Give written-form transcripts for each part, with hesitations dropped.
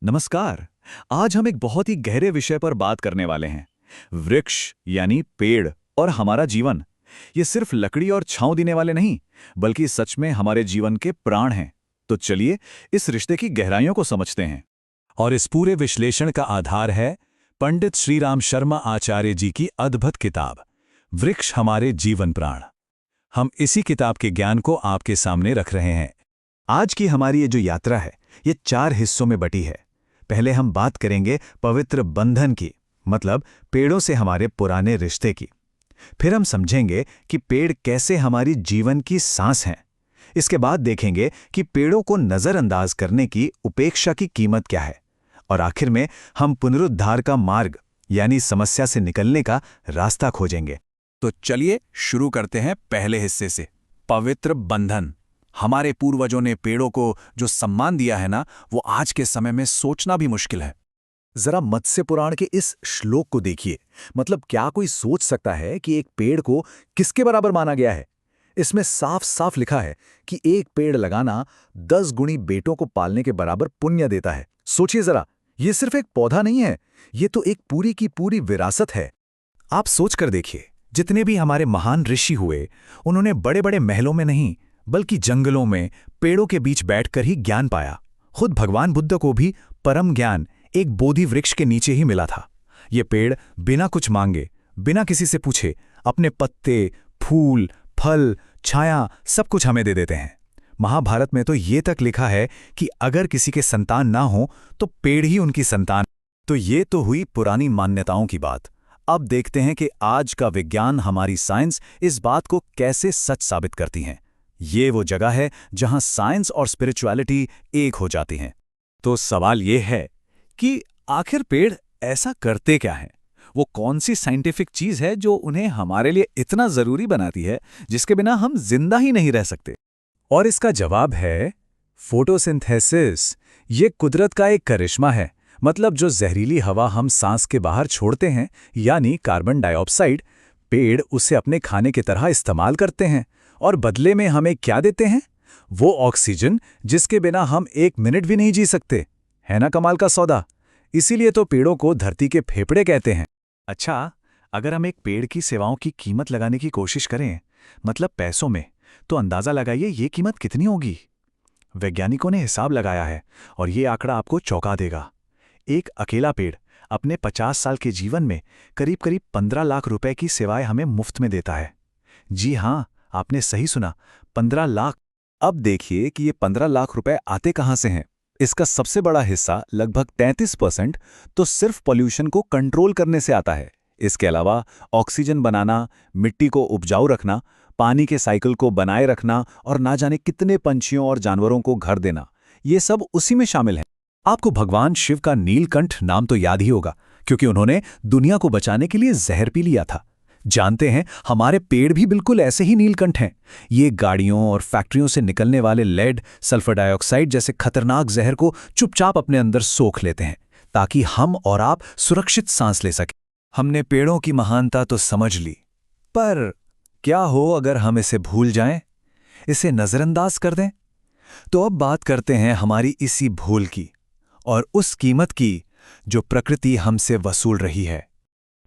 नमस्कार। आज हम एक बहुत ही गहरे विषय पर बात करने वाले हैं। वृक्ष यानी पेड़ और हमारा जीवन। ये सिर्फ लकड़ी और छांव देने वाले नहीं, बल्कि सच में हमारे जीवन के प्राण हैं। तो चलिए इस रिश्ते की गहराइयों को समझते हैं। और इस पूरे विश्लेषण का आधार है पंडित श्रीराम शर्मा आचार्य जी की अद्भुत किताब वृक्ष हमारे जीवन प्राण। हम इसी किताब के ज्ञान को आपके सामने रख रहे हैं। आज की हमारी ये जो यात्रा है, ये 4 हिस्सों में बटी है। पहले हम बात करेंगे पवित्र बंधन की, मतलब पेड़ों से हमारे पुराने रिश्ते की। फिर हम समझेंगे कि पेड़ कैसे हमारी जीवन की सांस हैं। इसके बाद देखेंगे कि पेड़ों को नजरअंदाज करने की उपेक्षा की कीमत क्या है। और आखिर में हम पुनरुद्धार का मार्ग यानी समस्या से निकलने का रास्ता खोजेंगे। तो चलिए शुरू करते हैं पहले हिस्से से, पवित्र बंधन। हमारे पूर्वजों ने पेड़ों को जो सम्मान दिया है ना, वो आज के समय में सोचना भी मुश्किल है। जरा मत्स्य पुराण के इस श्लोक को देखिए। मतलब क्या कोई सोच सकता है कि एक पेड़ को किसके बराबर माना गया है? इसमें साफ साफ लिखा है कि एक पेड़ लगाना 10 गुणी बेटों को पालने के बराबर पुण्य देता है। सोचिए जरा, ये सिर्फ एक पौधा नहीं है, ये तो एक पूरी की पूरी विरासत है। आप सोचकर देखिए, जितने भी हमारे महान ऋषि हुए, उन्होंने बड़े बड़े महलों में नहीं, बल्कि जंगलों में पेड़ों के बीच बैठकर ही ज्ञान पाया। खुद भगवान बुद्ध को भी परम ज्ञान एक बोधि वृक्ष के नीचे ही मिला था। ये पेड़ बिना कुछ मांगे, बिना किसी से पूछे अपने पत्ते, फूल, फल, छाया सब कुछ हमें दे देते हैं। महाभारत में तो ये तक लिखा है कि अगर किसी के संतान ना हो तो पेड़ ही उनकी संतान। तो ये तो हुई पुरानी मान्यताओं की बात। अब देखते हैं कि आज का विज्ञान, हमारी साइंस इस बात को कैसे सच साबित करती हैं। ये वो जगह है जहां साइंस और स्पिरिचुअलिटी एक हो जाती हैं। तो सवाल ये है कि आखिर पेड़ ऐसा करते क्या हैं? वो कौन सी साइंटिफिक चीज है जो उन्हें हमारे लिए इतना जरूरी बनाती है, जिसके बिना हम जिंदा ही नहीं रह सकते? और इसका जवाब है फोटोसिंथेसिस। ये कुदरत का एक करिश्मा है। मतलब जो जहरीली हवा हम सांस के बाहर छोड़ते हैं, यानी कार्बन डाइऑक्साइड, पेड़ उसे अपने खाने की तरह इस्तेमाल करते हैं और बदले में हमें क्या देते हैं? वो ऑक्सीजन जिसके बिना हम 1 मिनट भी नहीं जी सकते। है ना कमाल का सौदा? इसीलिए तो पेड़ों को धरती के फेफड़े कहते हैं। अच्छा, अगर हम एक पेड़ की सेवाओं की कीमत लगाने की कोशिश करें, मतलब पैसों में, तो अंदाजा लगाइए ये कीमत कितनी होगी। वैज्ञानिकों ने हिसाब लगाया है और ये आंकड़ा आपको चौंका देगा। एक अकेला पेड़ अपने 50 साल के जीवन में करीब करीब 15 लाख रुपए की सेवाएं हमें मुफ्त में देता है। जी हां, आपने सही सुना, 15 लाख। अब देखिए कि ये 15 लाख रुपए आते कहां से हैं। इसका सबसे बड़ा हिस्सा, लगभग 33%, तो सिर्फ पॉल्यूशन को कंट्रोल करने से आता है। इसके अलावा ऑक्सीजन बनाना, मिट्टी को उपजाऊ रखना, पानी के साइकिल को बनाए रखना और ना जाने कितने पंछियों और जानवरों को घर देना, ये सब उसी में शामिल है। आपको भगवान शिव का नीलकंठ नाम तो याद ही होगा, क्योंकि उन्होंने दुनिया को बचाने के लिए जहर पी लिया था। जानते हैं, हमारे पेड़ भी बिल्कुल ऐसे ही नीलकंठ हैं। ये गाड़ियों और फैक्ट्रियों से निकलने वाले लेड, सल्फर डाइऑक्साइड जैसे खतरनाक जहर को चुपचाप अपने अंदर सोख लेते हैं, ताकि हम और आप सुरक्षित सांस ले सकें। हमने पेड़ों की महानता तो समझ ली, पर क्या हो अगर हम इसे भूल जाएं, इसे नजरअंदाज कर दें? तो अब बात करते हैं हमारी इसी भूल की और उस कीमत की जो प्रकृति हमसे वसूल रही है।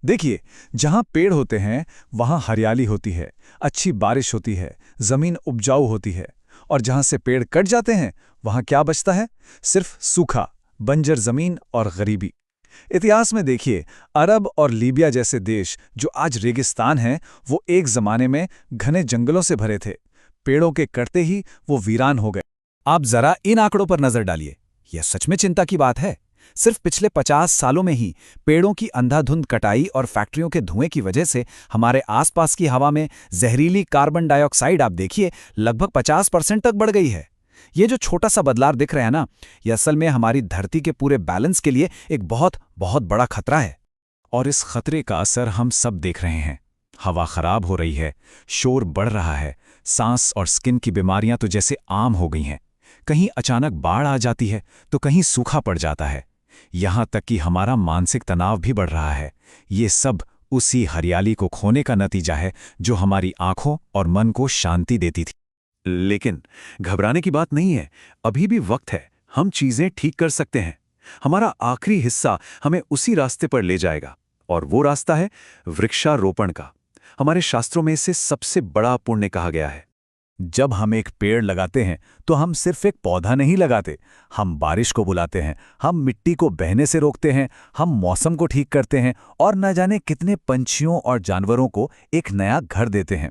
देखिए, जहां पेड़ होते हैं वहां हरियाली होती है, अच्छी बारिश होती है, जमीन उपजाऊ होती है। और जहां से पेड़ कट जाते हैं वहां क्या बचता है? सिर्फ सूखा, बंजर जमीन और गरीबी। इतिहास में देखिए, अरब और लीबिया जैसे देश जो आज रेगिस्तान हैं, वो एक जमाने में घने जंगलों से भरे थे। पेड़ों के कटते ही वो वीरान हो गए। आप जरा इन आंकड़ों पर नजर डालिए, यह सच में चिंता की बात है। सिर्फ पिछले 50 सालों में ही पेड़ों की अंधाधुंध कटाई और फैक्ट्रियों के धुएं की वजह से हमारे आसपास की हवा में जहरीली कार्बन डाइऑक्साइड, आप देखिए, लगभग 50% तक बढ़ गई है। ये जो छोटा सा बदलाव दिख रहा है ना, ये असल में हमारी धरती के पूरे बैलेंस के लिए एक बहुत बहुत बड़ा खतरा है। और इस खतरे का असर हम सब देख रहे हैं। हवा खराब हो रही है, शोर बढ़ रहा है, सांस और स्किन की बीमारियां तो जैसे आम हो गई हैं। कहीं अचानक बाढ़ आ जाती है तो कहीं सूखा पड़ जाता है। यहां तक कि हमारा मानसिक तनाव भी बढ़ रहा है। ये सब उसी हरियाली को खोने का नतीजा है जो हमारी आंखों और मन को शांति देती थी। लेकिन घबराने की बात नहीं है, अभी भी वक्त है, हम चीजें ठीक कर सकते हैं। हमारा आखिरी हिस्सा हमें उसी रास्ते पर ले जाएगा, और वो रास्ता है वृक्षारोपण का। हमारे शास्त्रों में इसे सबसे बड़ा पुण्य कहा गया है। जब हम एक पेड़ लगाते हैं तो हम सिर्फ एक पौधा नहीं लगाते, हम बारिश को बुलाते हैं, हम मिट्टी को बहने से रोकते हैं, हम मौसम को ठीक करते हैं और न जाने कितने पंछियों और जानवरों को एक नया घर देते हैं।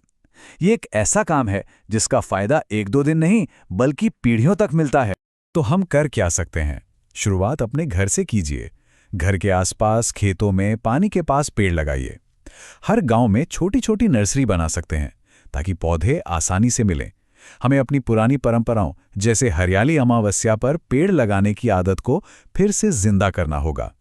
ये एक ऐसा काम है जिसका फायदा एक दो दिन नहीं बल्कि पीढ़ियों तक मिलता है। तो हम कर क्या सकते हैं? शुरुआत अपने घर से कीजिए। घर के आसपास, खेतों में, पानी के पास पेड़ लगाइए। हर गांव में छोटी छोटी नर्सरी बना सकते हैं ताकि पौधे आसानी से मिलें। हमें अपनी पुरानी परंपराओं जैसे हरियाली अमावस्या पर पेड़ लगाने की आदत को फिर से जिंदा करना होगा।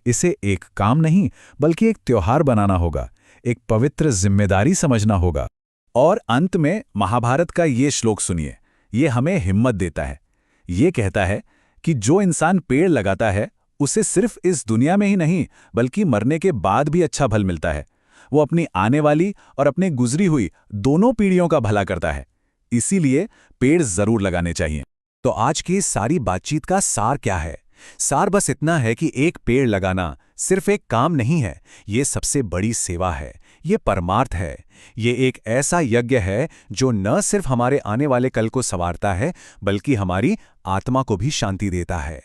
इसे एक काम नहीं बल्कि एक त्योहार बनाना होगा, एक पवित्र जिम्मेदारी समझना होगा। और अंत में महाभारत का ये श्लोक सुनिए, ये हमें हिम्मत देता है। ये कहता है कि जो इंसान पेड़ लगाता है उसे सिर्फ इस दुनिया में ही नहीं बल्कि मरने के बाद भी अच्छा फल मिलता है। वो अपनी आने वाली और अपने गुजरी हुई दोनों पीढ़ियों का भला करता है। इसीलिए पेड़ जरूर लगाने चाहिए। तो आज की इस सारी बातचीत का सार क्या है? सार बस इतना है कि एक पेड़ लगाना सिर्फ एक काम नहीं है, ये सबसे बड़ी सेवा है, ये परमार्थ है। ये एक ऐसा यज्ञ है जो न सिर्फ हमारे आने वाले कल को संवारता है बल्कि हमारी आत्मा को भी शांति देता है।